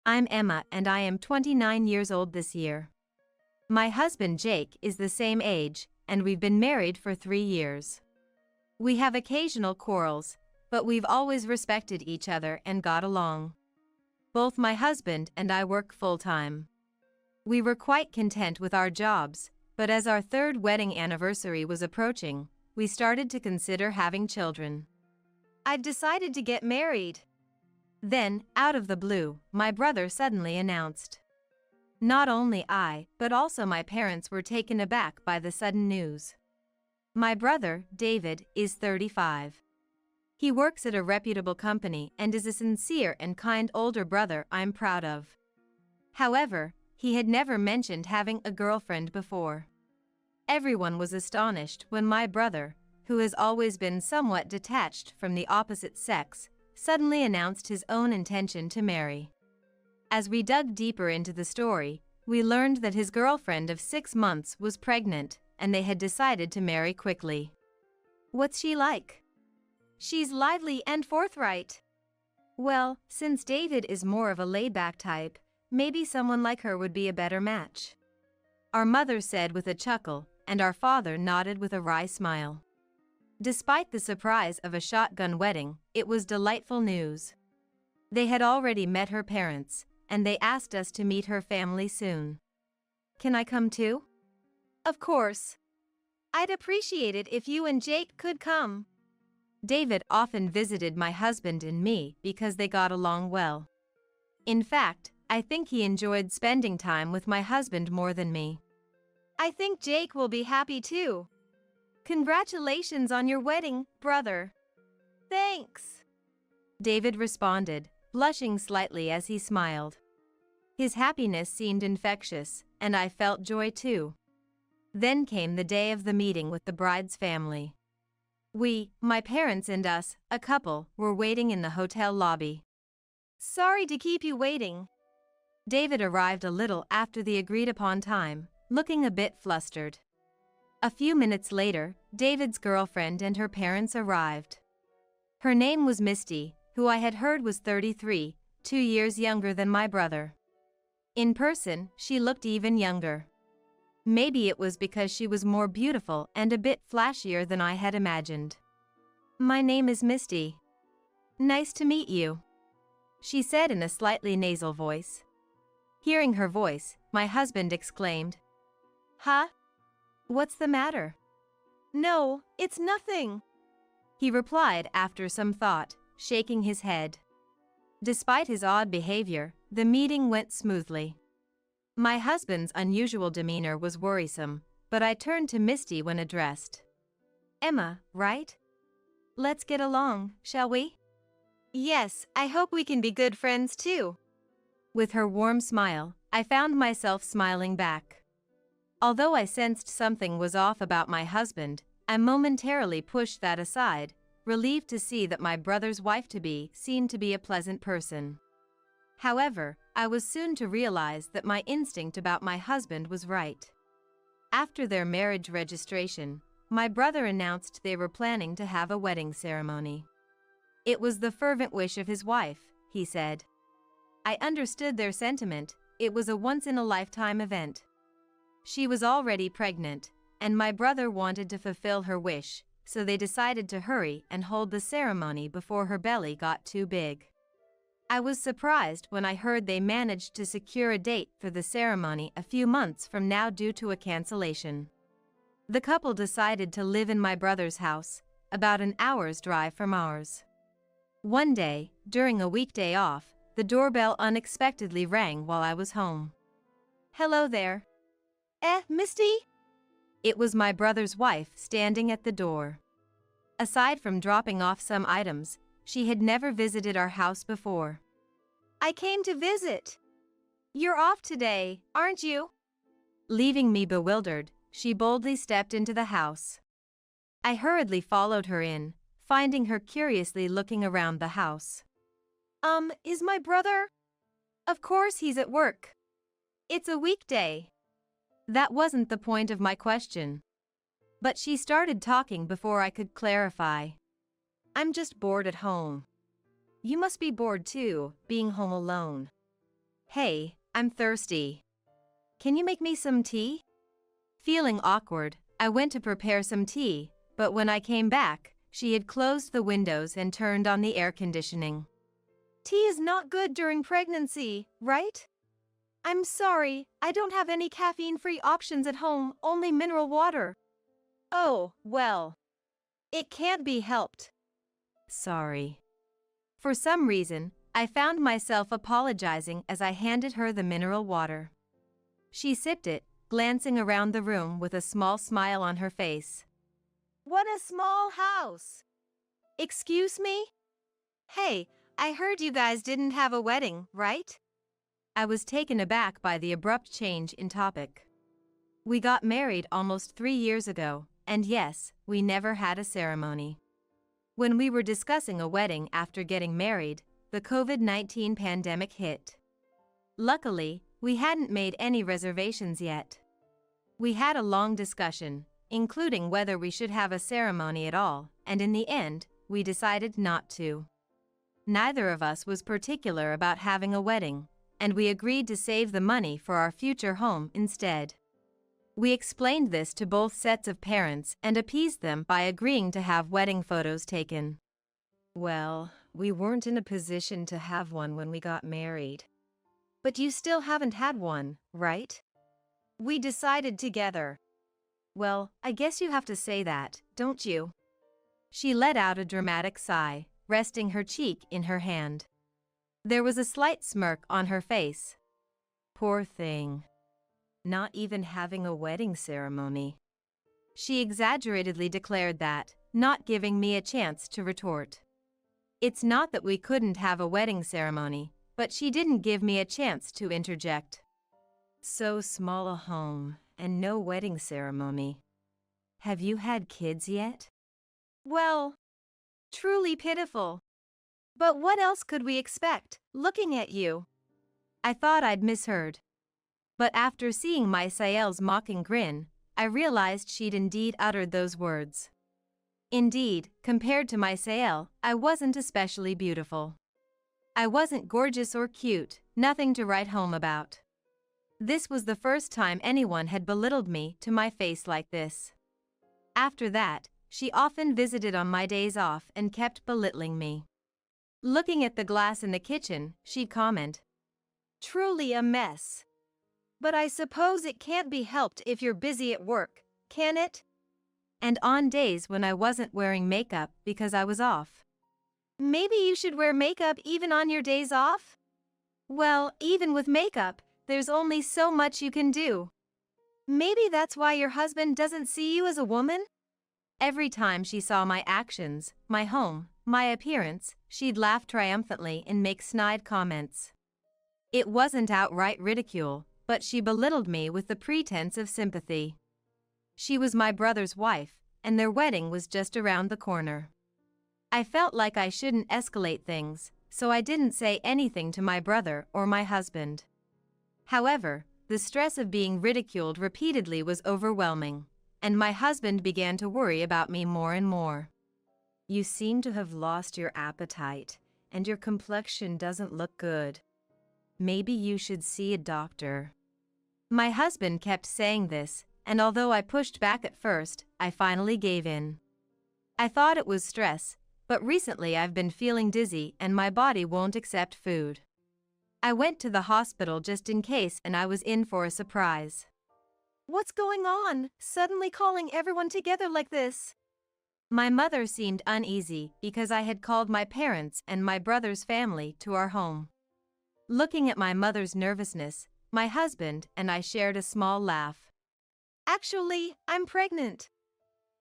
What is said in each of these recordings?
I'm Emma and I am 29 years old this year. My husband Jake is the same age, and we've been married for 3 years. We have occasional quarrels, but we've always respected each other and got along. Both my husband and I work full-time. We were quite content with our jobs, but as our 3rd wedding anniversary was approaching, we started to consider having children. I've decided to get married. Then, out of the blue, my brother suddenly announced. Not only I, but also my parents were taken aback by the sudden news. My brother, David, is 35. He works at a reputable company and is a sincere and kind older brother I'm proud of. However, he had never mentioned having a girlfriend before. Everyone was astonished when my brother, who has always been somewhat detached from the opposite sex, suddenly announced his own intention to marry. As we dug deeper into the story, we learned that his girlfriend of 6 months was pregnant, and they had decided to marry quickly. What's she like? She's lively and forthright. Well, since David is more of a laid-back type, maybe someone like her would be a better match. Our mother said with a chuckle, and our father nodded with a wry smile. Despite the surprise of a shotgun wedding, it was delightful news. They had already met her parents, and they asked us to meet her family soon. Can I come too? Of course. I'd appreciate it if you and Jake could come. David often visited my husband and me because they got along well. In fact, I think he enjoyed spending time with my husband more than me. I think Jake will be happy too. Congratulations on your wedding, brother. Thanks. David responded, blushing slightly as he smiled. His happiness seemed infectious, and I felt joy too. Then came the day of the meeting with the bride's family. We, my parents and us, a couple, were waiting in the hotel lobby. Sorry to keep you waiting. David arrived a little after the agreed-upon time, looking a bit flustered. A few minutes later, David's girlfriend and her parents arrived. Her name was Misty, who I had heard was 33, 2 years younger than my brother. In person, she looked even younger. Maybe it was because she was more beautiful and a bit flashier than I had imagined. My name is Misty. Nice to meet you, she said in a slightly nasal voice. Hearing her voice, my husband exclaimed, Huh? What's the matter? No, it's nothing, he replied after some thought, shaking his head. Despite his odd behavior, the meeting went smoothly. My husband's unusual demeanor was worrisome, but I turned to Misty when addressed. Emma, right? Let's get along, shall we? Yes, I hope we can be good friends too. With her warm smile, I found myself smiling back. Although I sensed something was off about my husband, I momentarily pushed that aside, relieved to see that my brother's wife-to-be seemed to be a pleasant person. However, I was soon to realize that my instinct about my husband was right. After their marriage registration, my brother announced they were planning to have a wedding ceremony. It was the fervent wish of his wife, he said. I understood their sentiment. It was a once-in-a-lifetime event. She was already pregnant, and my brother wanted to fulfill her wish, so they decided to hurry and hold the ceremony before her belly got too big. I was surprised when I heard they managed to secure a date for the ceremony a few months from now due to a cancellation. The couple decided to live in my brother's house, about an hour's drive from ours. One day, during a weekday off, the doorbell unexpectedly rang while I was home. Hello there. Misty? It was my brother's wife standing at the door. Aside from dropping off some items, she had never visited our house before. I came to visit. You're off today, aren't you? Leaving me bewildered, she boldly stepped into the house. I hurriedly followed her in, finding her curiously looking around the house. Is my brother? Of course he's at work. It's a weekday. That wasn't the point of my question. But she started talking before I could clarify. I'm just bored at home. You must be bored too, being home alone. Hey, I'm thirsty. Can you make me some tea? Feeling awkward, I went to prepare some tea, but when I came back, she had closed the windows and turned on the air conditioning. Tea is not good during pregnancy, right? I'm sorry, I don't have any caffeine-free options at home, only mineral water. Oh, well. It can't be helped. Sorry. For some reason, I found myself apologizing as I handed her the mineral water. She sipped it, glancing around the room with a small smile on her face. What a small house! Excuse me? Hey, I heard you guys didn't have a wedding, right? I was taken aback by the abrupt change in topic. We got married almost 3 years ago, and yes, we never had a ceremony. When we were discussing a wedding after getting married, the COVID-19 pandemic hit. Luckily, we hadn't made any reservations yet. We had a long discussion, including whether we should have a ceremony at all, and in the end, we decided not to. Neither of us was particular about having a wedding, and we agreed to save the money for our future home instead. We explained this to both sets of parents and appeased them by agreeing to have wedding photos taken. Well, we weren't in a position to have one when we got married. But you still haven't had one, right? We decided together. Well, I guess you have to say that, don't you? She let out a dramatic sigh, resting her cheek in her hand. There was a slight smirk on her face. Poor thing. Not even having a wedding ceremony. She exaggeratedly declared that, not giving me a chance to retort. It's not that we couldn't have a wedding ceremony, but she didn't give me a chance to interject. So small a home, and no wedding ceremony. Have you had kids yet? Well, truly pitiful. But what else could we expect, looking at you? I thought I'd misheard. But after seeing my Sael's mocking grin, I realized she'd indeed uttered those words. Indeed, compared to my Sael, I wasn't especially beautiful. I wasn't gorgeous or cute, nothing to write home about. This was the first time anyone had belittled me to my face like this. After that, she often visited on my days off and kept belittling me. Looking at the glass in the kitchen, she'd comment, "Truly a mess. But I suppose it can't be helped if you're busy at work, can it?" And on days when I wasn't wearing makeup because I was off. Maybe you should wear makeup even on your days off? Well, even with makeup, there's only so much you can do. Maybe that's why your husband doesn't see you as a woman? Every time she saw my actions, my home, my appearance, she'd laugh triumphantly and make snide comments. It wasn't outright ridicule, but she belittled me with the pretense of sympathy. She was my brother's wife, and their wedding was just around the corner. I felt like I shouldn't escalate things, so I didn't say anything to my brother or my husband. However, the stress of being ridiculed repeatedly was overwhelming, and my husband began to worry about me more and more. You seem to have lost your appetite, and your complexion doesn't look good. Maybe you should see a doctor. My husband kept saying this, and although I pushed back at first, I finally gave in. I thought it was stress, but recently I've been feeling dizzy and my body won't accept food. I went to the hospital just in case and I was in for a surprise. What's going on? Suddenly calling everyone together like this? My mother seemed uneasy because I had called my parents and my brother's family to our home. Looking at my mother's nervousness, my husband and I shared a small laugh. Actually, I'm pregnant.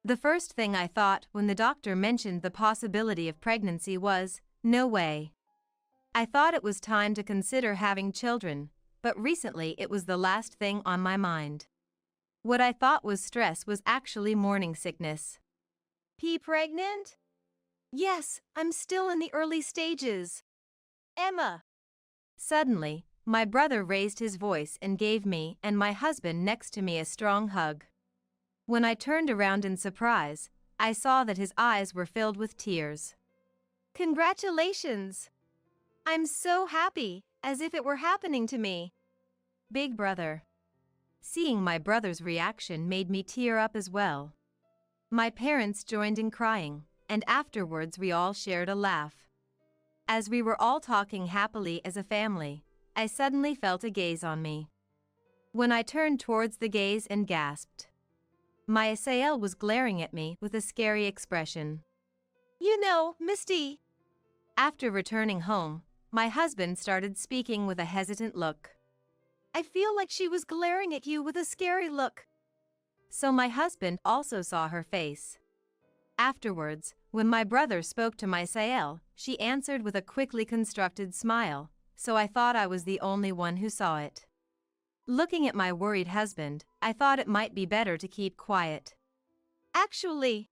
The first thing I thought when the doctor mentioned the possibility of pregnancy was, no way. I thought it was time to consider having children, but recently it was the last thing on my mind. What I thought was stress was actually morning sickness. Pregnant? Yes, I'm still in the early stages. Emma. Suddenly, my brother raised his voice and gave me and my husband next to me a strong hug. When I turned around in surprise, I saw that his eyes were filled with tears. Congratulations! I'm so happy, as if it were happening to me. Big brother. Seeing my brother's reaction made me tear up as well. My parents joined in crying, and afterwards we all shared a laugh. As we were all talking happily as a family, I suddenly felt a gaze on me. When I turned towards the gaze and gasped. My Asael was glaring at me with a scary expression. You know, Misty. After returning home, my husband started speaking with a hesitant look. I feel like she was glaring at you with a scary look. So my husband also saw her face. Afterwards, when my brother spoke to my Sael, she answered with a quickly constructed smile, so I thought I was the only one who saw it. Looking at my worried husband, I thought it might be better to keep quiet. Actually,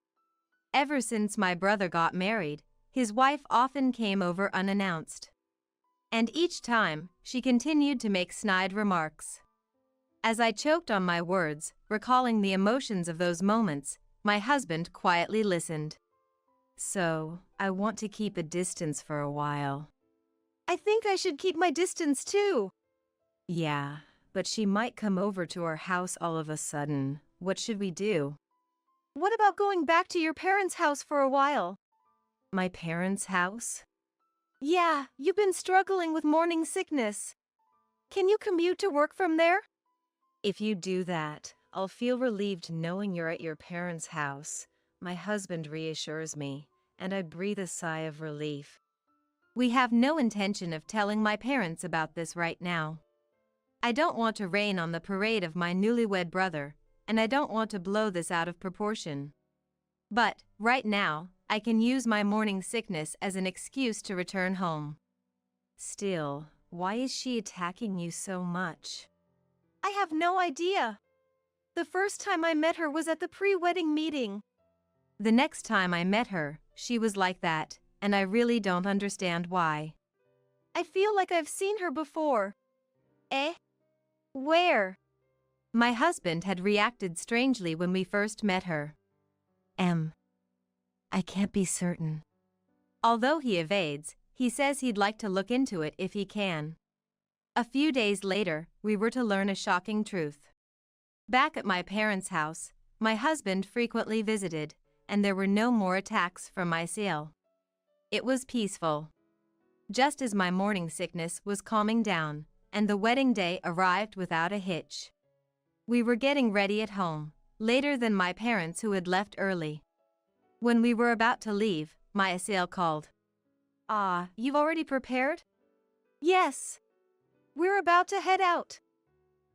ever since my brother got married, his wife often came over unannounced. And each time, she continued to make snide remarks. As I choked on my words, recalling the emotions of those moments, my husband quietly listened. So, I want to keep a distance for a while. I think I should keep my distance too. Yeah, but she might come over to our house all of a sudden. What should we do? What about going back to your parents' house for a while? My parents' house? Yeah, you've been struggling with morning sickness. Can you commute to work from there? If you do that, I'll feel relieved knowing you're at your parents' house. My husband reassures me, and I breathe a sigh of relief. We have no intention of telling my parents about this right now. I don't want to rain on the parade of my newlywed brother, and I don't want to blow this out of proportion. But, right now, I can use my morning sickness as an excuse to return home. Still, why is she attacking you so much? I have no idea. The first time I met her was at the pre-wedding meeting. The next time I met her, she was like that, and I really don't understand why. I feel like I've seen her before. Eh? Where? My husband had reacted strangely when we first met her. I can't be certain. Although he evades, he says he'd like to look into it if he can. A few days later, we were to learn a shocking truth. Back at my parents' house, my husband frequently visited, and there were no more attacks from my Sael. It was peaceful. Just as my morning sickness was calming down, and the wedding day arrived without a hitch. We were getting ready at home, later than my parents who had left early. When we were about to leave, my Asael called. You've already prepared? Yes. We're about to head out.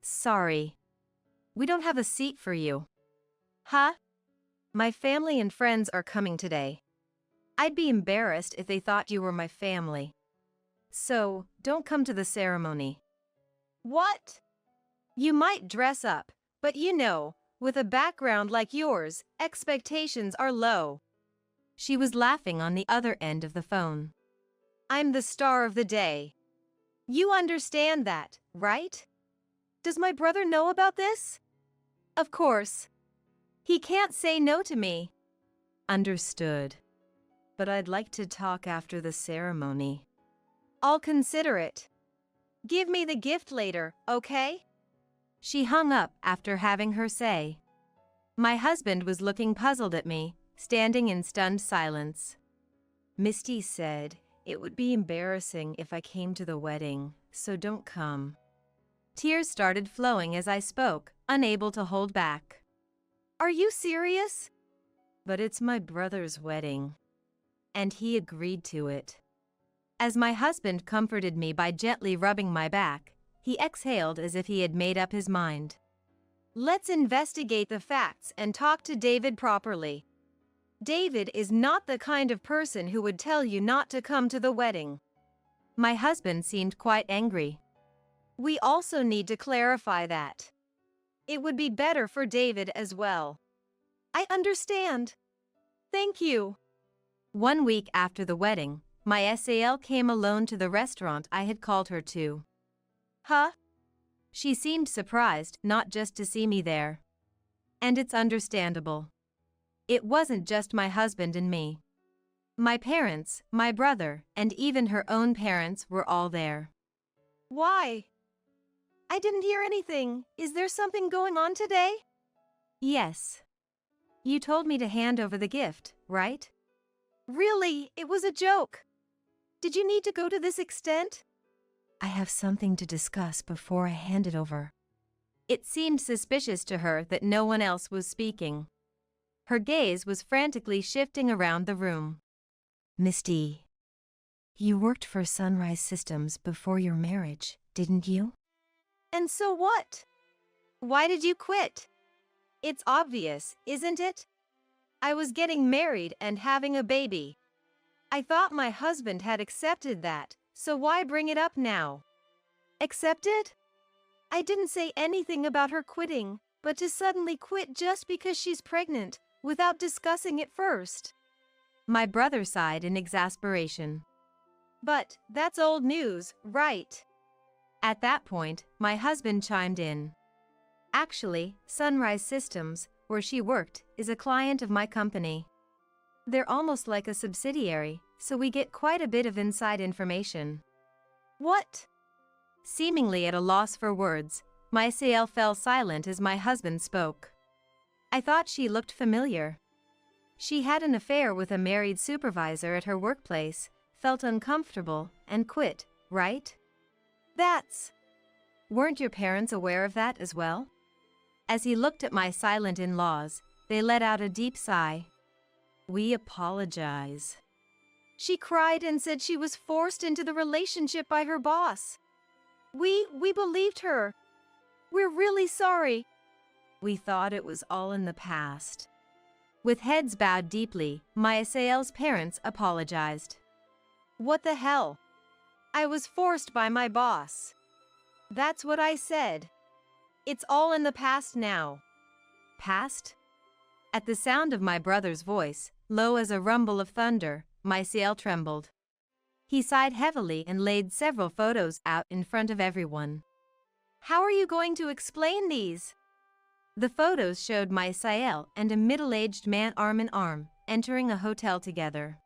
Sorry. We don't have a seat for you. Huh? My family and friends are coming today. I'd be embarrassed if they thought you were my family. So, don't come to the ceremony. What? You might dress up, but you know, with a background like yours, expectations are low. She was laughing on the other end of the phone. I'm the star of the day. You understand that, right? Does my brother know about this? Of course. He can't say no to me. Understood. But I'd like to talk after the ceremony. I'll consider it. Give me the gift later, okay? She hung up after having her say. My husband was looking puzzled at me, standing in stunned silence. Misty said, it would be embarrassing if I came to the wedding, so don't come. Tears started flowing as I spoke, unable to hold back. Are you serious? But it's my brother's wedding. And he agreed to it. As my husband comforted me by gently rubbing my back, he exhaled as if he had made up his mind. Let's investigate the facts and talk to David properly. David is not the kind of person who would tell you not to come to the wedding. My husband seemed quite angry. We also need to clarify that. It would be better for David as well. I understand. Thank you. 1 week after the wedding, my Asael came alone to the restaurant I had called her to. Huh? She seemed surprised not just to see me there. And it's understandable. It wasn't just my husband and me. My parents, my brother, and even her own parents were all there. Why? I didn't hear anything. Is there something going on today? Yes. You told me to hand over the gift, right? Really, it was a joke. Did you need to go to this extent? I have something to discuss before I hand it over. It seemed suspicious to her that no one else was speaking. Her gaze was frantically shifting around the room. Miss D, you worked for Sunrise Systems before your marriage, didn't you? And so what? Why did you quit? It's obvious, isn't it? I was getting married and having a baby. I thought my husband had accepted that, so why bring it up now? Accepted? I didn't say anything about her quitting, but to suddenly quit just because she's pregnant, without discussing it first. My brother sighed in exasperation. But that's old news, right? At that point, my husband chimed in. Actually, Sunrise Systems, where she worked, is a client of my company. They're almost like a subsidiary, so we get quite a bit of inside information. What? Seemingly at a loss for words, my CL fell silent as my husband spoke. I thought she looked familiar. She had an affair with a married supervisor at her workplace, felt uncomfortable, and quit, right? That's... Weren't your parents aware of that as well? As he looked at my silent in-laws, they let out a deep sigh. We apologize. She cried and said she was forced into the relationship by her boss. We believed her. We're really sorry. We thought it was all in the past. With heads bowed deeply, my Asael's parents apologized. What the hell? I was forced by my boss. That's what I said. It's all in the past now. Past? At the sound of my brother's voice, low as a rumble of thunder, my CL trembled. He sighed heavily and laid several photos out in front of everyone. How are you going to explain these? The photos showed my CL and a middle-aged man arm in arm, entering a hotel together.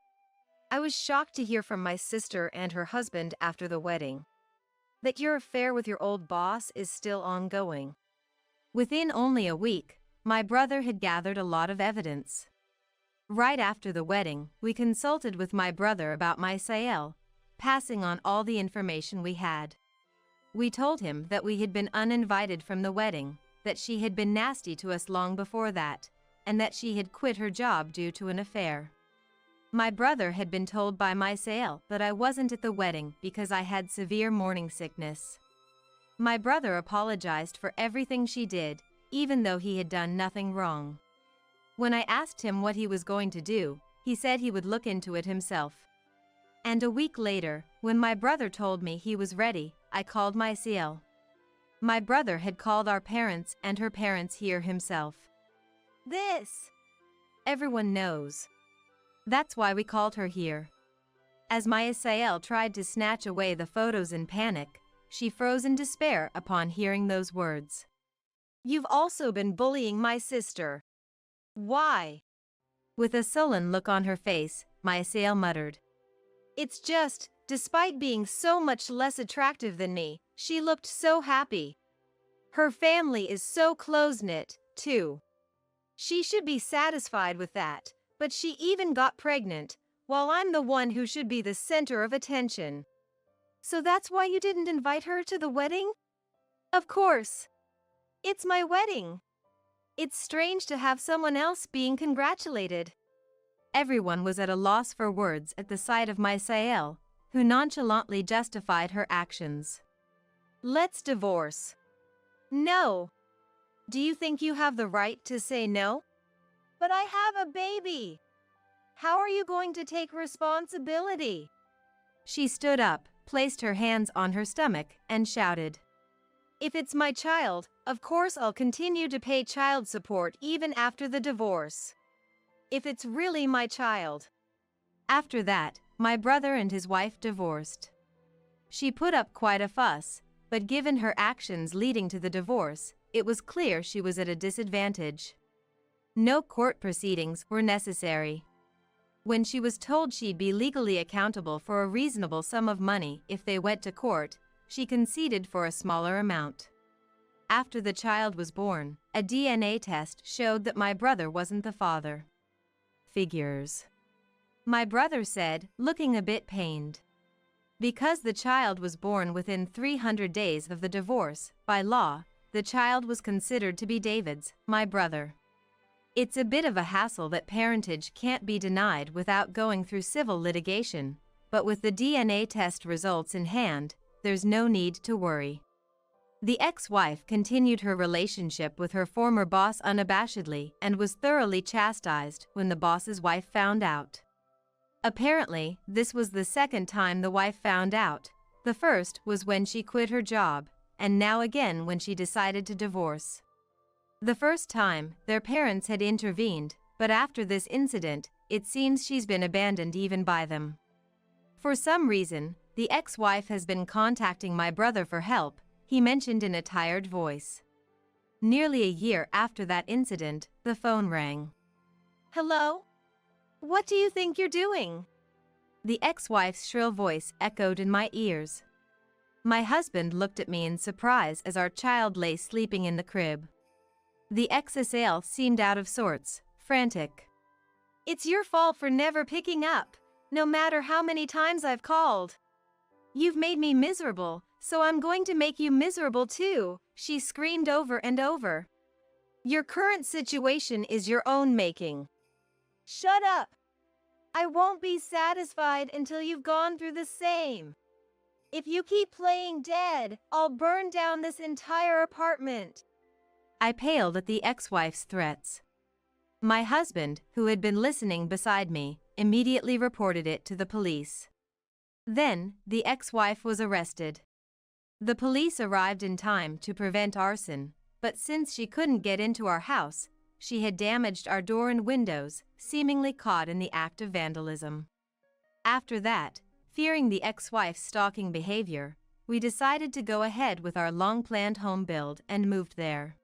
I was shocked to hear from my sister and her husband after the wedding that your affair with your old boss is still ongoing. Within only a week, my brother had gathered a lot of evidence. Right after the wedding, we consulted with my brother about my CL, passing on all the information we had. We told him that we had been uninvited from the wedding, that she had been nasty to us long before that, and that she had quit her job due to an affair. My brother had been told by my CL that I wasn't at the wedding because I had severe morning sickness. My brother apologized for everything she did, even though he had done nothing wrong. When I asked him what he was going to do, he said he would look into it himself. And a week later, when my brother told me he was ready, I called my CL. My brother had called our parents and her parents here himself. This! Everyone knows. That's why we called her here. As my Asael tried to snatch away the photos in panic, she froze in despair upon hearing those words. You've also been bullying my sister. Why? With a sullen look on her face, my Asael muttered. It's just, despite being so much less attractive than me, she looked so happy. Her family is so close-knit, too. She should be satisfied with that, but she even got pregnant, while I'm the one who should be the center of attention. So that's why you didn't invite her to the wedding? Of course. It's my wedding. It's strange to have someone else being congratulated. Everyone was at a loss for words at the sight of my Sael, who nonchalantly justified her actions. Let's divorce. No. Do you think you have the right to say no? But I have a baby. How are you going to take responsibility? She stood up, placed her hands on her stomach, and shouted. If it's my child, of course I'll continue to pay child support even after the divorce. If it's really my child. After that, my brother and his wife divorced. She put up quite a fuss, but given her actions leading to the divorce, it was clear she was at a disadvantage. No court proceedings were necessary. When she was told she'd be legally accountable for a reasonable sum of money if they went to court, she conceded for a smaller amount. After the child was born, a DNA test showed that my brother wasn't the father. Figures. My brother said, looking a bit pained. Because the child was born within 300 days of the divorce, by law, the child was considered to be David's, my brother. It's a bit of a hassle that parentage can't be denied without going through civil litigation, but with the DNA test results in hand, there's no need to worry. The ex-wife continued her relationship with her former boss unabashedly and was thoroughly chastised when the boss's wife found out. Apparently, this was the second time the wife found out. The first was when she quit her job, and now again when she decided to divorce. The first time, their parents had intervened, but after this incident, it seems she's been abandoned even by them. For some reason, the ex-wife has been contacting my brother for help, he mentioned in a tired voice. Nearly a year after that incident, the phone rang. Hello? What do you think you're doing? The ex-wife's shrill voice echoed in my ears. My husband looked at me in surprise as our child lay sleeping in the crib. The ex-assailant seemed out of sorts, frantic. It's your fault for never picking up, no matter how many times I've called. You've made me miserable, so I'm going to make you miserable too, she screamed over and over. Your current situation is your own making. Shut up! I won't be satisfied until you've gone through the same. If you keep playing dead, I'll burn down this entire apartment. I paled at the ex-wife's threats. My husband, who had been listening beside me, immediately reported it to the police. Then, the ex-wife was arrested. The police arrived in time to prevent arson, but since she couldn't get into our house, she had damaged our door and windows, seemingly caught in the act of vandalism. After that, fearing the ex-wife's stalking behavior, we decided to go ahead with our long-planned home build and moved there.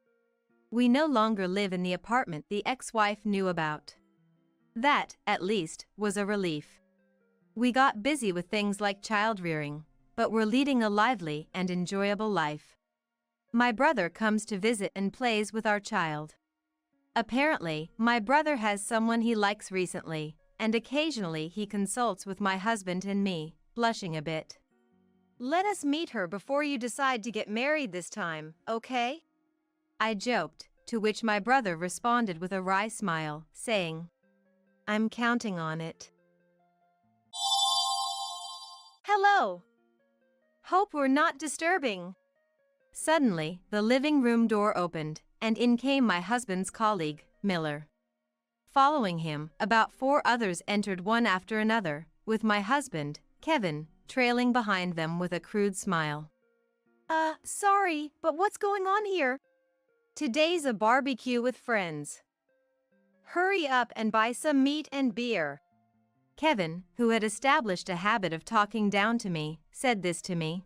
We no longer live in the apartment the ex-wife knew about. That, at least, was a relief. We got busy with things like child-rearing, but we're leading a lively and enjoyable life. My brother comes to visit and plays with our child. Apparently, my brother has someone he likes recently, and occasionally he consults with my husband and me, blushing a bit. Let us meet her before you decide to get married this time, okay? I joked, to which my brother responded with a wry smile, saying, I'm counting on it. Hello. Hope we're not disturbing. Suddenly, the living room door opened, and in came my husband's colleague, Miller. Following him, about 4 others entered one after another, with my husband, Kevin, trailing behind them with a crude smile. Sorry, but what's going on here? Today's a barbecue with friends. Hurry up and buy some meat and beer. Kevin, who had established a habit of talking down to me, said this to me.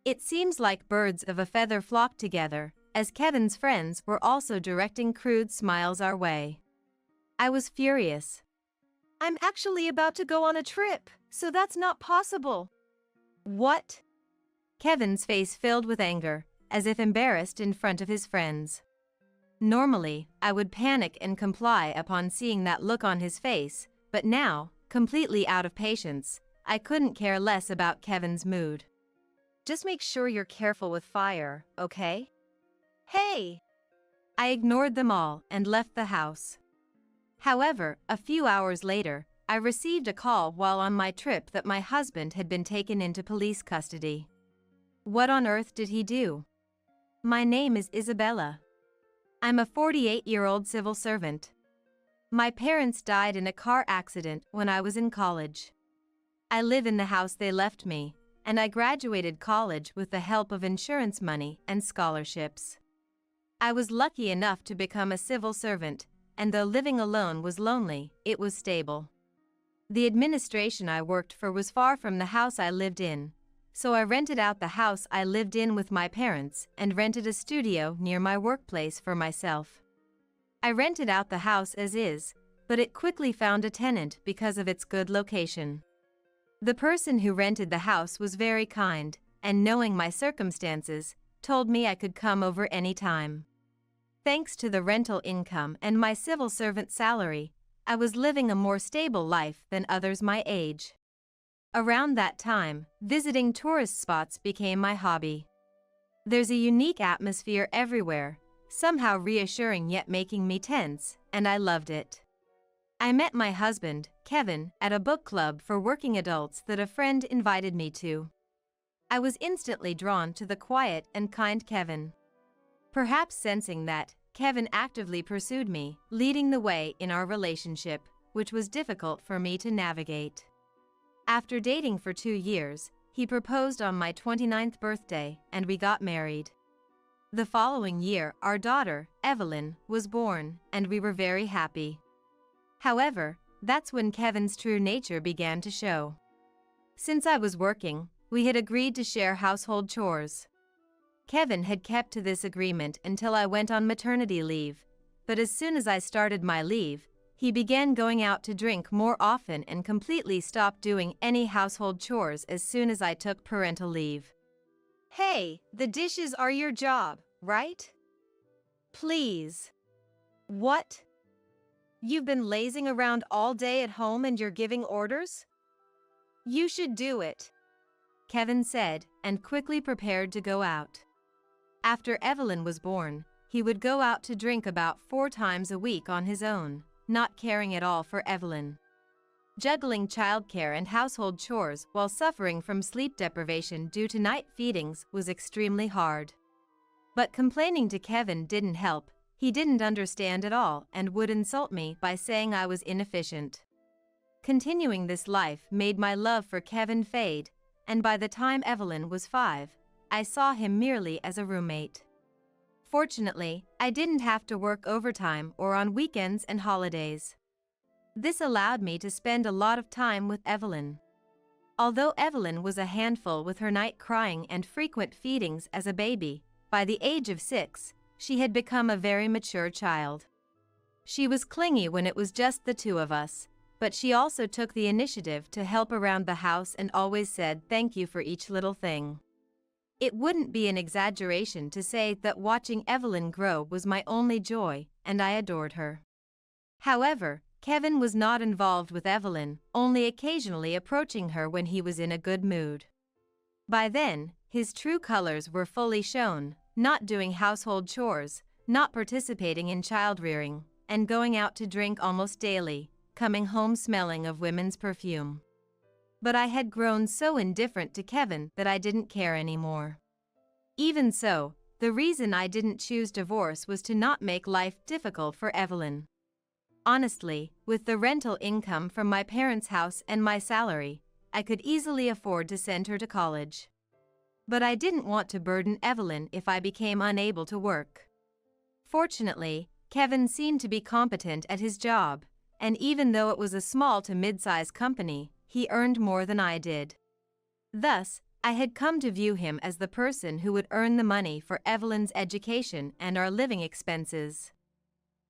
It seems like birds of a feather flocked together, as Kevin's friends were also directing crude smiles our way. I was furious. I'm actually about to go on a trip, so that's not possible. What? Kevin's face filled with anger, as if embarrassed in front of his friends. Normally, I would panic and comply upon seeing that look on his face, but now, completely out of patience, I couldn't care less about Kevin's mood. Just make sure you're careful with fire, okay? Hey! I ignored them all and left the house. However, a few hours later, I received a call while on my trip that my husband had been taken into police custody. What on earth did he do? My name is Isabella. I'm a 48-year-old civil servant. My parents died in a car accident when I was in college. I live in the house they left me, and I graduated college with the help of insurance money and scholarships. I was lucky enough to become a civil servant, and though living alone was lonely, it was stable. The administration I worked for was far from the house I lived in, so I rented out the house I lived in with my parents and rented a studio near my workplace for myself. I rented out the house as is, but it quickly found a tenant because of its good location. The person who rented the house was very kind, and knowing my circumstances, told me I could come over any time. Thanks to the rental income and my civil servant salary, I was living a more stable life than others my age. Around that time, visiting tourist spots became my hobby. There's a unique atmosphere everywhere, somehow reassuring yet making me tense, and I loved it. I met my husband, Kevin, at a book club for working adults that a friend invited me to. I was instantly drawn to the quiet and kind Kevin. Perhaps sensing that, Kevin actively pursued me, leading the way in our relationship, which was difficult for me to navigate. After dating for 2 years, he proposed on my 29th birthday, and we got married. The following year, our daughter, Evelyn, was born, and we were very happy. However, that's when Kevin's true nature began to show. Since I was working, we had agreed to share household chores. Kevin had kept to this agreement until I went on maternity leave, but as soon as I started my leave, he began going out to drink more often and completely stopped doing any household chores as soon as I took parental leave. Hey, the dishes are your job, right? Please. What? You've been lazing around all day at home and you're giving orders? You should do it, Kevin said, and quickly prepared to go out. After Evelyn was born, he would go out to drink about 4 times a week on his own, not caring at all for Evelyn. Juggling childcare and household chores while suffering from sleep deprivation due to night feedings was extremely hard. But complaining to Kevin didn't help. He didn't understand at all and would insult me by saying I was inefficient. Continuing this life made my love for Kevin fade, and by the time Evelyn was 5, I saw him merely as a roommate. Fortunately, I didn't have to work overtime or on weekends and holidays. This allowed me to spend a lot of time with Evelyn. Although Evelyn was a handful with her night crying and frequent feedings as a baby, by the age of 6, she had become a very mature child. She was clingy when it was just the 2 of us, but she also took the initiative to help around the house and always said thank you for each little thing. It wouldn't be an exaggeration to say that watching Evelyn grow was my only joy, and I adored her. However, Kevin was not involved with Evelyn, only occasionally approaching her when he was in a good mood. By then, his true colors were fully shown, not doing household chores, not participating in child-rearing, and going out to drink almost daily, coming home smelling of women's perfume. But I had grown so indifferent to Kevin that I didn't care anymore. Even so, the reason I didn't choose divorce was to not make life difficult for Evelyn. Honestly, with the rental income from my parents' house and my salary, I could easily afford to send her to college. But I didn't want to burden Evelyn if I became unable to work. Fortunately, Kevin seemed to be competent at his job, and even though it was a small to mid-size company, he earned more than I did. Thus, I had come to view him as the person who would earn the money for Evelyn's education and our living expenses.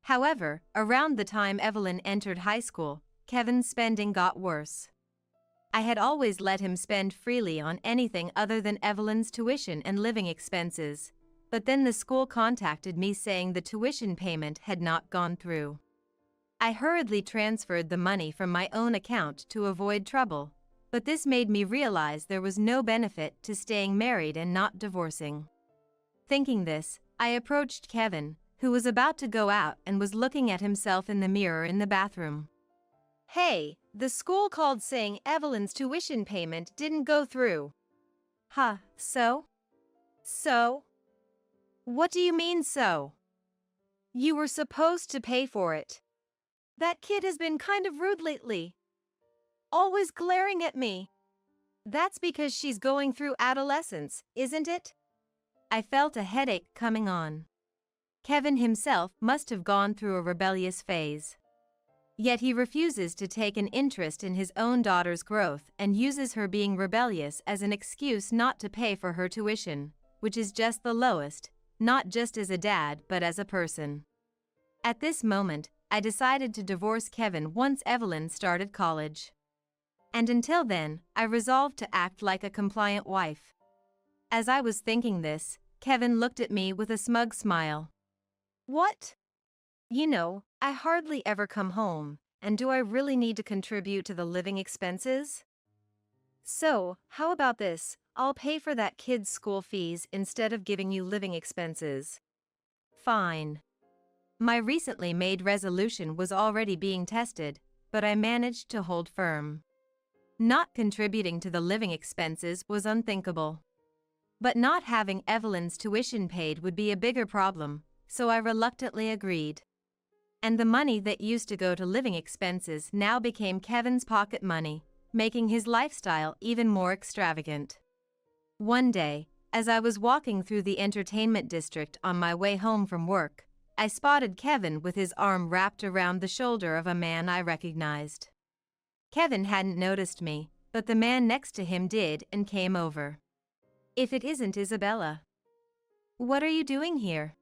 However, around the time Evelyn entered high school, Kevin's spending got worse. I had always let him spend freely on anything other than Evelyn's tuition and living expenses, but then the school contacted me saying the tuition payment had not gone through. I hurriedly transferred the money from my own account to avoid trouble, but this made me realize there was no benefit to staying married and not divorcing. Thinking this, I approached Kevin, who was about to go out and was looking at himself in the mirror in the bathroom. Hey, the school called saying Evelyn's tuition payment didn't go through. Huh, so? So? What do you mean so? You were supposed to pay for it. That kid has been kind of rude lately. Always glaring at me. That's because she's going through adolescence, isn't it? I felt a headache coming on. Kevin himself must have gone through a rebellious phase. Yet he refuses to take an interest in his own daughter's growth and uses her being rebellious as an excuse not to pay for her tuition, which is just the lowest, not just as a dad but as a person. At this moment, I decided to divorce Kevin once Evelyn started college. And until then, I resolved to act like a compliant wife. As I was thinking this, Kevin looked at me with a smug smile. What? You know, I hardly ever come home, and do I really need to contribute to the living expenses? So, how about this? I'll pay for that kid's school fees instead of giving you living expenses. Fine. My recently made resolution was already being tested, but I managed to hold firm. Not contributing to the living expenses was unthinkable. But not having Evelyn's tuition paid would be a bigger problem, so I reluctantly agreed. And the money that used to go to living expenses now became Kevin's pocket money, making his lifestyle even more extravagant. One day, as I was walking through the entertainment district on my way home from work, I spotted Kevin with his arm wrapped around the shoulder of a man I recognized. Kevin hadn't noticed me, but the man next to him did and came over. If it isn't Isabella. What are you doing here?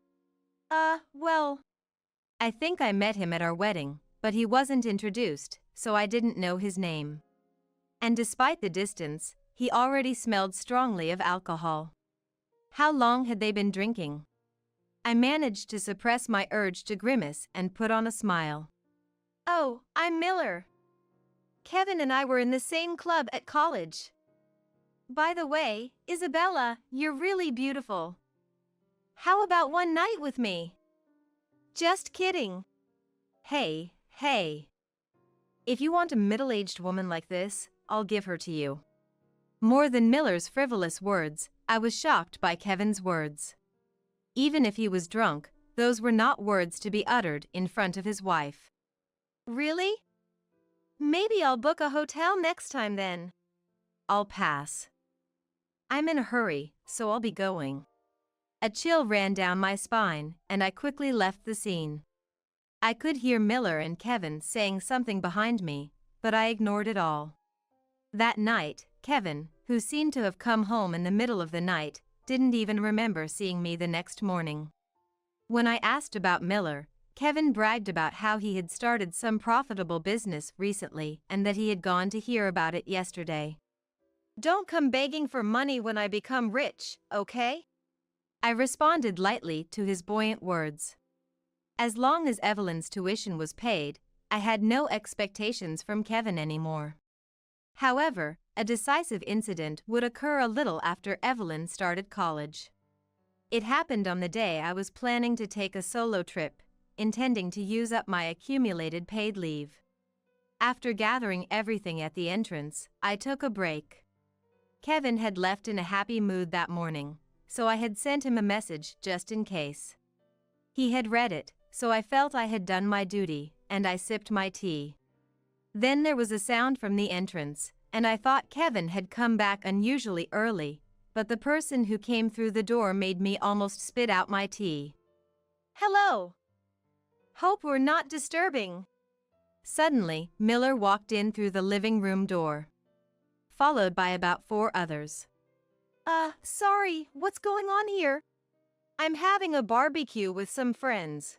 Well, I think I met him at our wedding, but he wasn't introduced, so I didn't know his name. And despite the distance, he already smelled strongly of alcohol. How long had they been drinking? I managed to suppress my urge to grimace and put on a smile. oh, I'm Miller. Kevin and I were in the same club at college. By the way, Isabella, you're really beautiful. How about one night with me? Just kidding. Hey. If you want a middle-aged woman like this, I'll give her to you. More than Miller's frivolous words, I was shocked by Kevin's words. Even if he was drunk, those were not words to be uttered in front of his wife. Really? Maybe I'll book a hotel next time then. I'll pass. I'm in a hurry, so I'll be going. A chill ran down my spine, and I quickly left the scene. I could hear Miller and Kevin saying something behind me, but I ignored it all. That night, Kevin, who seemed to have come home in the middle of the night, didn't even remember seeing me the next morning. When I asked about Miller, Kevin bragged about how he had started some profitable business recently and that he had gone to hear about it yesterday. Don't come begging for money when I become rich, okay? I responded lightly to his buoyant words. As long as Evelyn's tuition was paid, I had no expectations from Kevin anymore. However, a decisive incident would occur a little after Evelyn started college. It happened on the day I was planning to take a solo trip, intending to use up my accumulated paid leave. After gathering everything at the entrance, I took a break. Kevin had left in a happy mood that morning, so I had sent him a message just in case. He had read it, so I felt I had done my duty, and I sipped my tea. Then there was a sound from the entrance, and I thought Kevin had come back unusually early, but the person who came through the door made me almost spit out my tea. Hello. Hope we're not disturbing. Suddenly, Miller walked in through the living room door, followed by about 4 others. Sorry, what's going on here? I'm having a barbecue with some friends.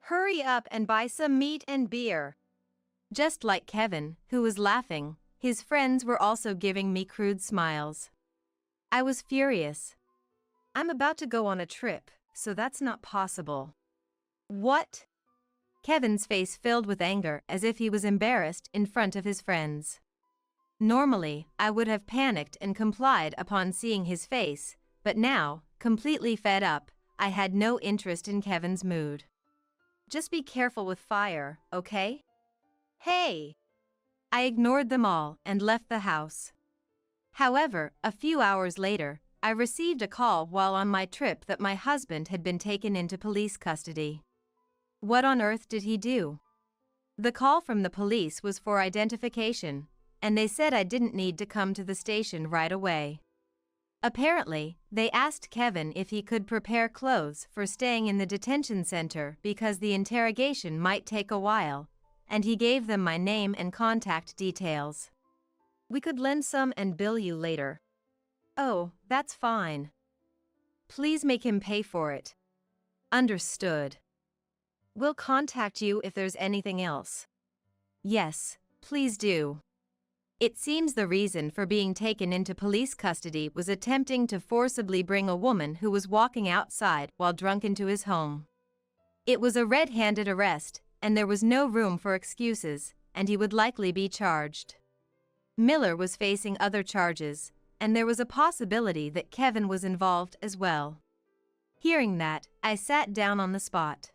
Hurry up and buy some meat and beer. Just like Kevin, who was laughing, his friends were also giving me crude smiles. I was furious. I'm about to go on a trip, so that's not possible. What? Kevin's face filled with anger as if he was embarrassed in front of his friends. Normally, I would have panicked and complied upon seeing his face, but now, completely fed up, I had no interest in Kevin's mood. Just be careful with fire, okay? Hey! I ignored them all and left the house. However, a few hours later, I received a call while on my trip that my husband had been taken into police custody. What on earth did he do? The call from the police was for identification, and they said I didn't need to come to the station right away. Apparently, they asked Kevin if he could prepare clothes for staying in the detention center because the interrogation might take a while, and he gave them my name and contact details. We could lend some and bill you later. Oh, that's fine. Please make him pay for it. Understood. We'll contact you if there's anything else. Yes, please do. It seems the reason for being taken into police custody was attempting to forcibly bring a woman who was walking outside while drunk into his home. It was a red-handed arrest, and there was no room for excuses, and he would likely be charged. Miller was facing other charges, and there was a possibility that Kevin was involved as well. Hearing that, I sat down on the spot.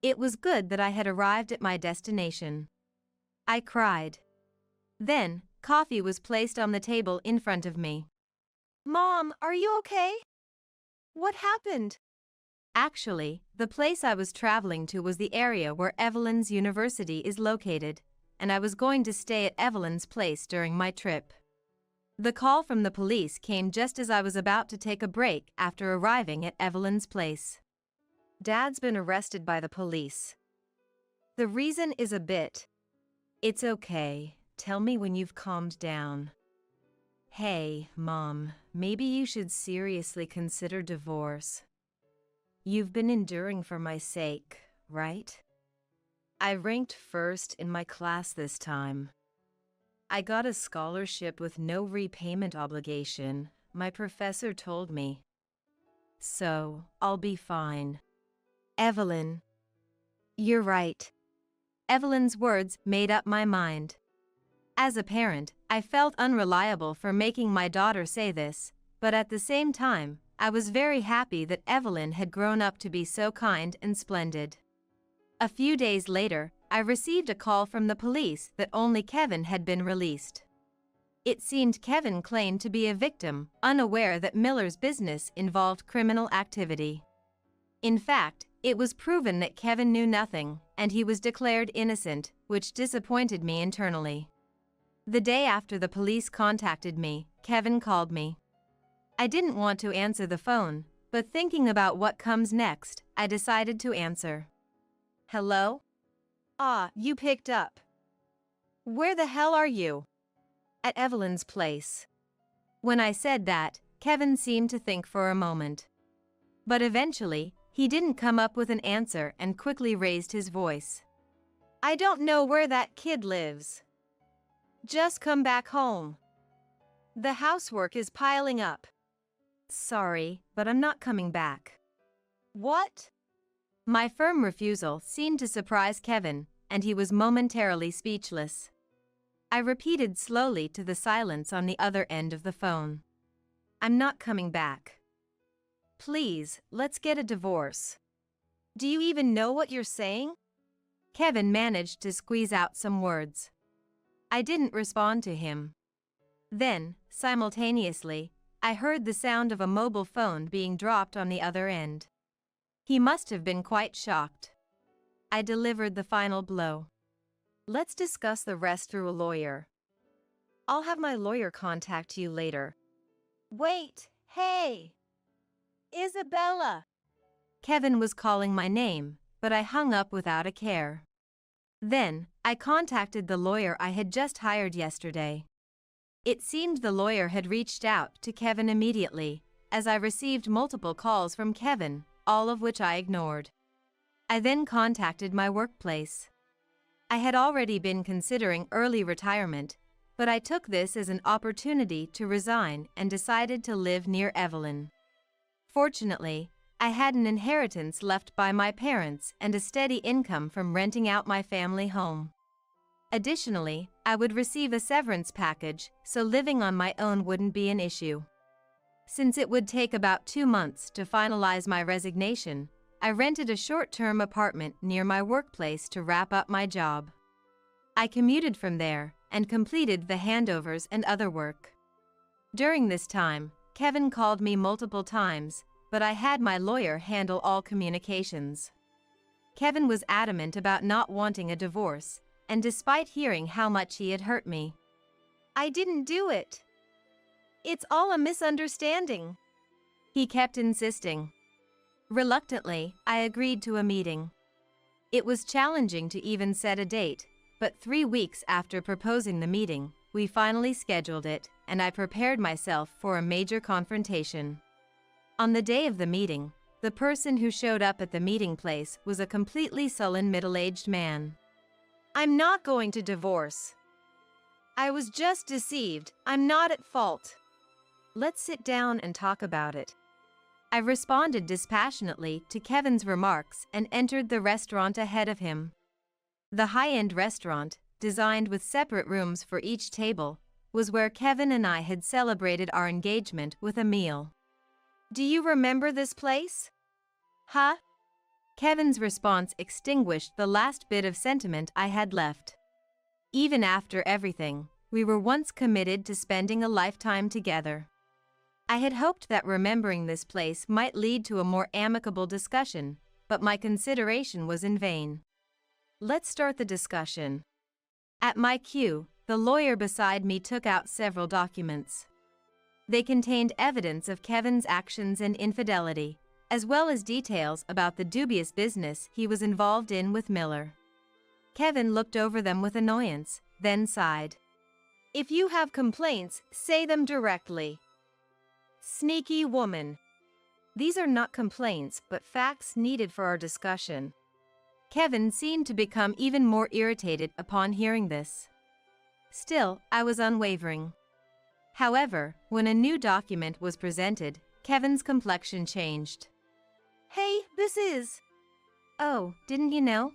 It was good that I had arrived at my destination. I cried. Then, coffee was placed on the table in front of me. Mom, are you okay? What happened? Actually, the place I was traveling to was the area where Evelyn's university is located, and I was going to stay at Evelyn's place during my trip. The call from the police came just as I was about to take a break after arriving at Evelyn's place. Dad's been arrested by the police. The reason is a bit. It's okay. Tell me when you've calmed down. Hey, Mom, maybe you should seriously consider divorce. You've been enduring for my sake, right? I ranked first in my class this time. I got a scholarship with no repayment obligation, my professor told me. So, I'll be fine. Evelyn. You're right. Evelyn's words made up my mind. As a parent, I felt unreliable for making my daughter say this, but at the same time, I was very happy that Evelyn had grown up to be so kind and splendid. A few days later, I received a call from the police that only Kevin had been released. It seemed Kevin claimed to be a victim, unaware that Miller's business involved criminal activity. In fact, it was proven that Kevin knew nothing, and he was declared innocent, which disappointed me internally. The day after the police contacted me, Kevin called me. I didn't want to answer the phone, but thinking about what comes next, I decided to answer. Hello? Ah, you picked up. Where the hell are you? At Evelyn's place. When I said that, Kevin seemed to think for a moment. But eventually, he didn't come up with an answer and quickly raised his voice. I don't know where that kid lives. Just come back home. The housework is piling up. Sorry, but I'm not coming back. What? My firm refusal seemed to surprise Kevin, and he was momentarily speechless. I repeated slowly to the silence on the other end of the phone. I'm not coming back. Please, let's get a divorce. Do you even know what you're saying? Kevin managed to squeeze out some words. I didn't respond to him. Then, simultaneously, I heard the sound of a mobile phone being dropped on the other end. He must have been quite shocked. I delivered the final blow. Let's discuss the rest through a lawyer. I'll have my lawyer contact you later. Wait, hey! Isabella! Kevin was calling my name, but I hung up without a care. Then, I contacted the lawyer I had just hired yesterday. It seemed the lawyer had reached out to Kevin immediately, as I received multiple calls from Kevin, all of which I ignored. I then contacted my workplace. I had already been considering early retirement, but I took this as an opportunity to resign and decided to live near Evelyn. Fortunately, I had an inheritance left by my parents and a steady income from renting out my family home. Additionally, I would receive a severance package, so living on my own wouldn't be an issue. Since it would take about 2 months to finalize my resignation, I rented a short-term apartment near my workplace to wrap up my job. I commuted from there and completed the handovers and other work. During this time, Kevin called me multiple times, but I had my lawyer handle all communications. Kevin was adamant about not wanting a divorce, and despite hearing how much he had hurt me, I didn't do it. It's all a misunderstanding. He kept insisting. Reluctantly, I agreed to a meeting. It was challenging to even set a date, but 3 weeks after proposing the meeting, we finally scheduled it, and I prepared myself for a major confrontation. On the day of the meeting, the person who showed up at the meeting place was a completely sullen middle-aged man. I'm not going to divorce. I was just deceived. I'm not at fault. Let's sit down and talk about it. I responded dispassionately to Kevin's remarks and entered the restaurant ahead of him. The high-end restaurant, designed with separate rooms for each table, was where Kevin and I had celebrated our engagement with a meal. Do you remember this place? Huh? Kevin's response extinguished the last bit of sentiment I had left. Even after everything, we were once committed to spending a lifetime together. I had hoped that remembering this place might lead to a more amicable discussion, but my consideration was in vain. Let's start the discussion. At my cue, the lawyer beside me took out several documents. They contained evidence of Kevin's actions and infidelity, as well as details about the dubious business he was involved in with Miller. Kevin looked over them with annoyance, then sighed. If you have complaints, say them directly. Sneaky woman. These are not complaints, but facts needed for our discussion. Kevin seemed to become even more irritated upon hearing this. Still, I was unwavering. However, when a new document was presented, Kevin's complexion changed. Hey, this is... Oh, didn't you know?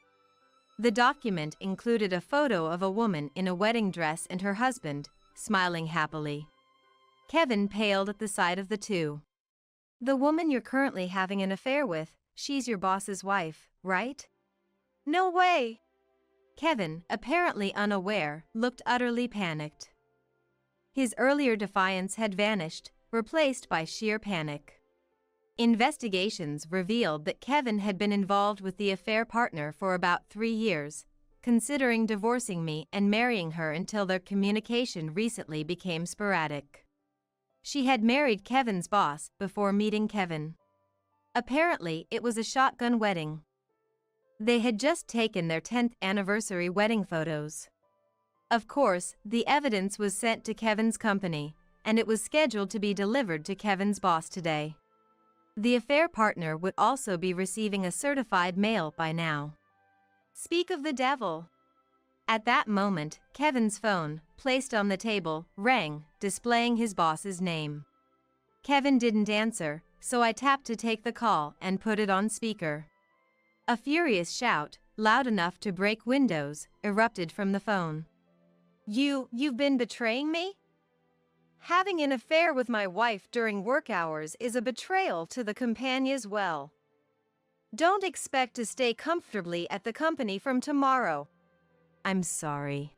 The document included a photo of a woman in a wedding dress and her husband, smiling happily. Kevin paled at the sight of the two. The woman you're currently having an affair with, she's your boss's wife, right? No way! Kevin, apparently unaware, looked utterly panicked. His earlier defiance had vanished, replaced by sheer panic. Investigations revealed that Kevin had been involved with the affair partner for about 3 years, considering divorcing me and marrying her until their communication recently became sporadic. She had married Kevin's boss before meeting Kevin. Apparently, it was a shotgun wedding. They had just taken their 10th anniversary wedding photos. Of course, the evidence was sent to Kevin's company, and it was scheduled to be delivered to Kevin's boss today. The affair partner would also be receiving a certified mail by now. Speak of the devil. At that moment, Kevin's phone, placed on the table, rang, displaying his boss's name. Kevin didn't answer, so I tapped to take the call and put it on speaker. A furious shout, loud enough to break windows, erupted from the phone. You've been betraying me? Having an affair with my wife during work hours is a betrayal to the company as well. Don't expect to stay comfortably at the company from tomorrow. I'm sorry.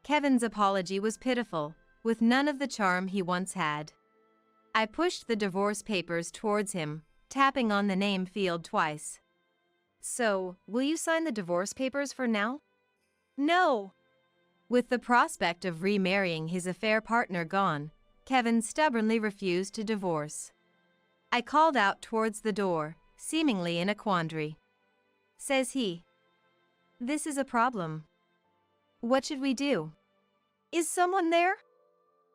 Kevin's apology was pitiful, with none of the charm he once had. I pushed the divorce papers towards him, tapping on the name field twice. So, will you sign the divorce papers for now? No. With the prospect of remarrying his affair partner gone, Kevin stubbornly refused to divorce. I called out towards the door, seemingly in a quandary. Says he. This is a problem. What should we do? Is someone there?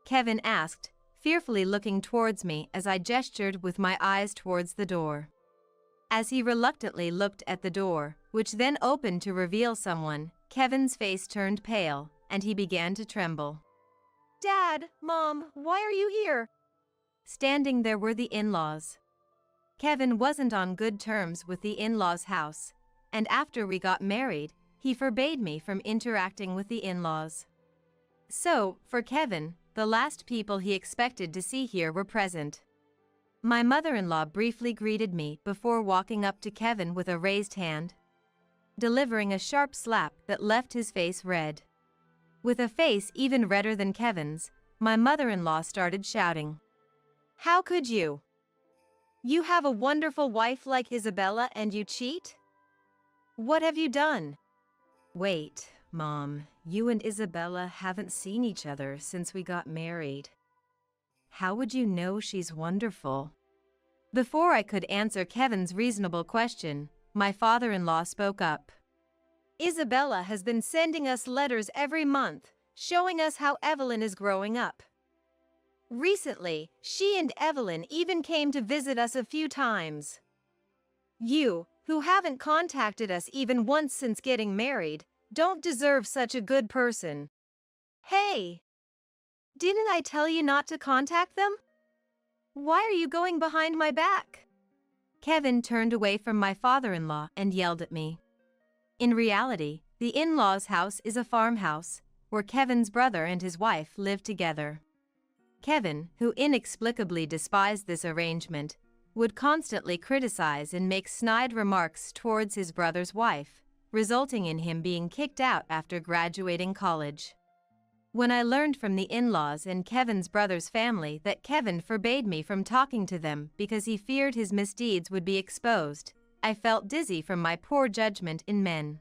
Kevin asked, fearfully looking towards me as I gestured with my eyes towards the door. As he reluctantly looked at the door, which then opened to reveal someone, Kevin's face turned pale, and he began to tremble. Dad, Mom, why are you here? Standing there were the in-laws. Kevin wasn't on good terms with the in-laws' house, and after we got married, he forbade me from interacting with the in-laws. So, for Kevin, the last people he expected to see here were present. My mother-in-law briefly greeted me before walking up to Kevin with a raised hand, delivering a sharp slap that left his face red. With a face even redder than Kevin's, my mother-in-law started shouting. How could you? You have a wonderful wife like Isabella and you cheat? What have you done? Wait, Mom, you and Isabella haven't seen each other since we got married. How would you know she's wonderful? Before I could answer Kevin's reasonable question, my father-in-law spoke up. Isabella has been sending us letters every month, showing us how Evelyn is growing up. Recently, she and Evelyn even came to visit us a few times. You, who haven't contacted us even once since getting married, don't deserve such a good person. Hey! Didn't I tell you not to contact them? Why are you going behind my back? Kevin turned away from my father-in-law and yelled at me. In reality, the in-laws' house is a farmhouse, where Kevin's brother and his wife live together. Kevin, who inexplicably despised this arrangement, would constantly criticize and make snide remarks towards his brother's wife, resulting in him being kicked out after graduating college. When I learned from the in-laws and Kevin's brother's family that Kevin forbade me from talking to them because he feared his misdeeds would be exposed, I felt dizzy from my poor judgment in men.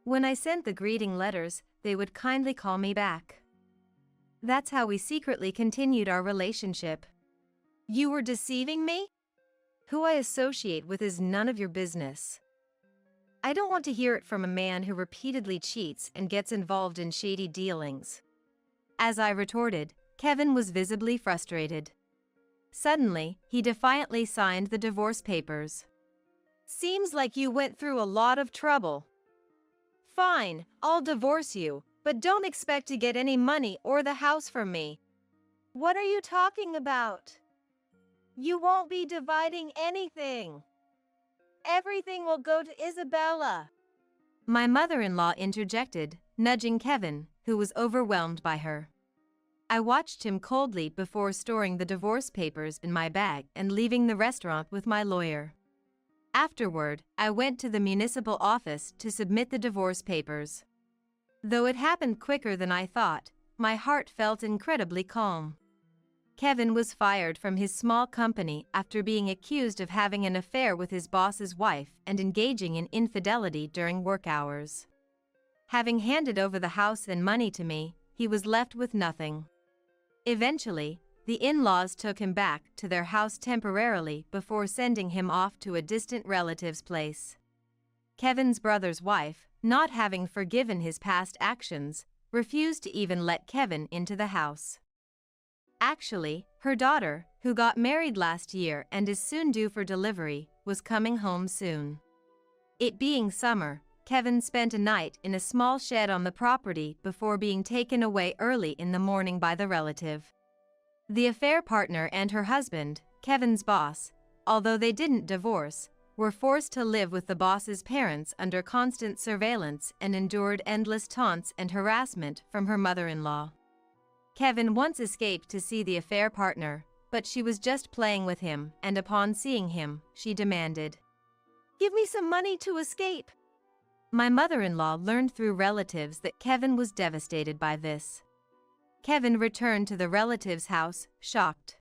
When I sent the greeting letters, they would kindly call me back. That's how we secretly continued our relationship. You were deceiving me? Who I associate with is none of your business. I don't want to hear it from a man who repeatedly cheats and gets involved in shady dealings. As I retorted, Kevin was visibly frustrated. Suddenly, he defiantly signed the divorce papers. Seems like you went through a lot of trouble. Fine, I'll divorce you, but don't expect to get any money or the house from me. What are you talking about? You won't be dividing anything. Everything will go to Isabella. My mother-in-law interjected, nudging Kevin, who was overwhelmed by her. I watched him coldly before storing the divorce papers in my bag and leaving the restaurant with my lawyer. Afterward, I went to the municipal office to submit the divorce papers. Though it happened quicker than I thought, my heart felt incredibly calm. Kevin was fired from his small company after being accused of having an affair with his boss's wife and engaging in infidelity during work hours. Having handed over the house and money to me, he was left with nothing. Eventually, the in-laws took him back to their house temporarily before sending him off to a distant relative's place. Kevin's brother's wife, not having forgiven his past actions, refused to even let Kevin into the house. Actually, her daughter, who got married last year and is soon due for delivery, was coming home soon. It being summer, Kevin spent a night in a small shed on the property before being taken away early in the morning by the relative. The affair partner and her husband, Kevin's boss, although they didn't divorce, were forced to live with the boss's parents under constant surveillance and endured endless taunts and harassment from her mother-in-law. Kevin once escaped to see the affair partner, but she was just playing with him, and upon seeing him, she demanded, "Give me some money to escape." My mother-in-law learned through relatives that Kevin was devastated by this. Kevin returned to the relative's house, shocked.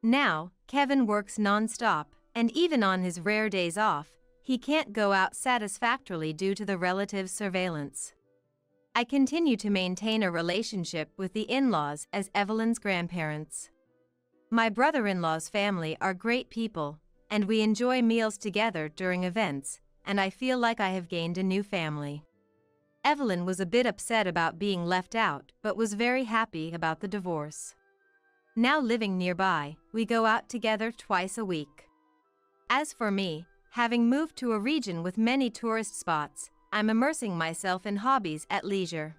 Now, Kevin works non-stop, and even on his rare days off, he can't go out satisfactorily due to the relative's surveillance. I continue to maintain a relationship with the in-laws as Evelyn's grandparents. My brother-in-law's family are great people, and we enjoy meals together during events, and I feel like I have gained a new family. Evelyn was a bit upset about being left out, but was very happy about the divorce. Now living nearby, we go out together twice a week. As for me, having moved to a region with many tourist spots, I'm immersing myself in hobbies at leisure.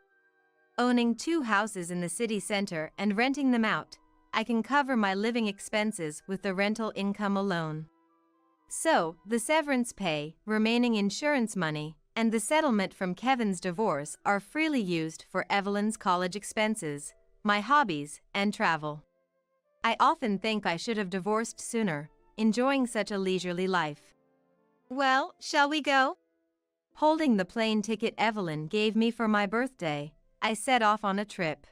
Owning 2 houses in the city center and renting them out, I can cover my living expenses with the rental income alone. So, the severance pay, remaining insurance money, and the settlement from Kevin's divorce are freely used for Evelyn's college expenses, my hobbies, and travel. I often think I should have divorced sooner, enjoying such a leisurely life. Well, shall we go? Holding the plane ticket Evelyn gave me for my birthday, I set off on a trip.